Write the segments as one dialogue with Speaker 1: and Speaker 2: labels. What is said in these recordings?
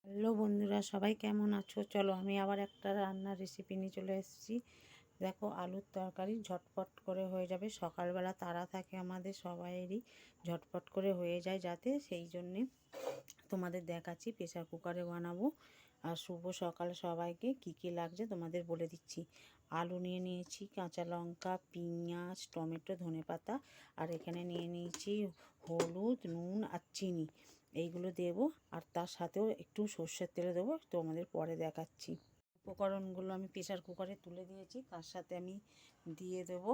Speaker 1: Hello বন্ধুরা, সবাই কেমন আছো? চলো আমি আবার একটা রান্নার রেসিপি নিয়ে চলে এসেছি। দেখো, আলুর তরকারি ঝটপট করে হয়ে যাবে। সকালবেলা তাড়া থাকে আমাদের সবাইয়েরই, ঝটপট করে হয়ে যায় যাতে, সেই জন্যে তোমাদের দেখাচ্ছি। প্রেসার কুকারে বানাবো। আর শুভ সকাল সবাইকে। কি কি লাগছে তোমাদের বলে দিচ্ছি। আলু নিয়ে নিয়েছি, কাঁচা লঙ্কা, পেঁয়াজ, টমেটো, ধনেপাতা, আর এখানে নিয়ে নিয়েছি হলুদ, নুন আর চিনি। এইগুলো দেবো, আর তার সাথেও একটু সর্ষের তেল দেবো, তোমাদের পরে দেখাচ্ছি। উপকরণগুলো আমি প্রেসার কুকারে তুলে দিয়েছি। তার সাথে আমি দিয়ে দেবো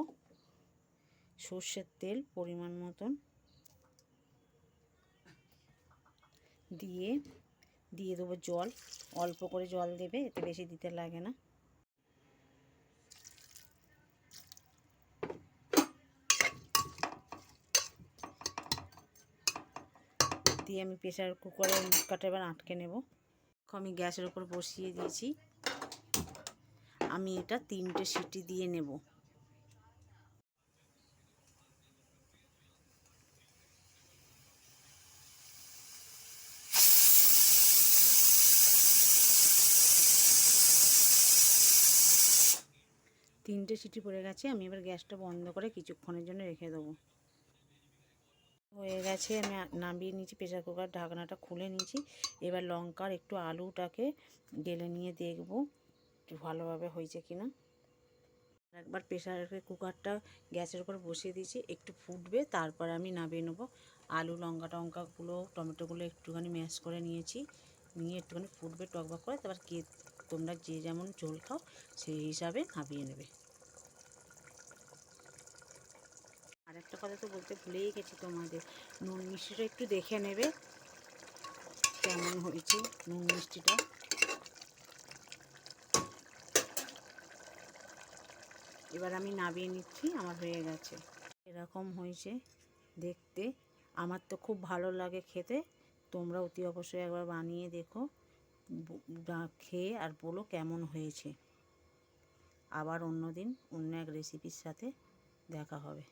Speaker 1: সর্ষের তেল পরিমাণ মতন, দিয়ে দেবো জল। অল্প করে জল দেবে, এতে বেশি দিতে লাগে না। দিয়ে আমি প্রেসার কুকারের মুখটা এবার আটকে নেব। আমি গ্যাসের উপর বসিয়ে দিয়েছি। আমি এটা 3টে সিটি দিয়ে নেব। তিনটে সিটি পড়ে গেছে। আমি এবার গ্যাসটা বন্ধ করে কিছুক্ষণের জন্য রেখে দেবো। হয়ে গেছে, আমি নামিয়ে নিয়েছি। প্রেসার কুকার ঢাকনাটা খুলে নিয়েছি। এবার লঙ্কার একটু আলুটাকে ঢেলে নিয়ে দেখব একটু ভালোভাবে হয়েছে কিনা। একবার প্রেসার কুকারটা গ্যাসের উপর বসিয়ে দিয়েছি, একটু ফুটবে, তারপর আমি নামিয়ে নেবো। আলু, টমেটোগুলো একটুখানি ম্যাশ করে নিয়েছি। নিয়ে একটুখানি ফুটবে টকবক করে, তারপর তোমরা যে যেমন ঝোল খাও সেই হিসাবে নামিয়ে নেবে। আর একটা কথা তো বলতে ভুলেই গেছি তোমাদের, নুন মিষ্টিটা একটু দেখে নেবে কেমন হয়েছে নুন মিষ্টিটা। এবার আমি নামিয়ে নিচ্ছি, আমার হয়ে গেছে। এরকম হয়েছে দেখতে। আমার তো খুব ভালো লাগে খেতে। তোমরা অতি অবশ্যই একবার বানিয়ে দেখো, খেয়ে আর বলো কেমন হয়েছে। আবার অন্য দিন অন্য এক রেসিপির সাথে দেখা হবে।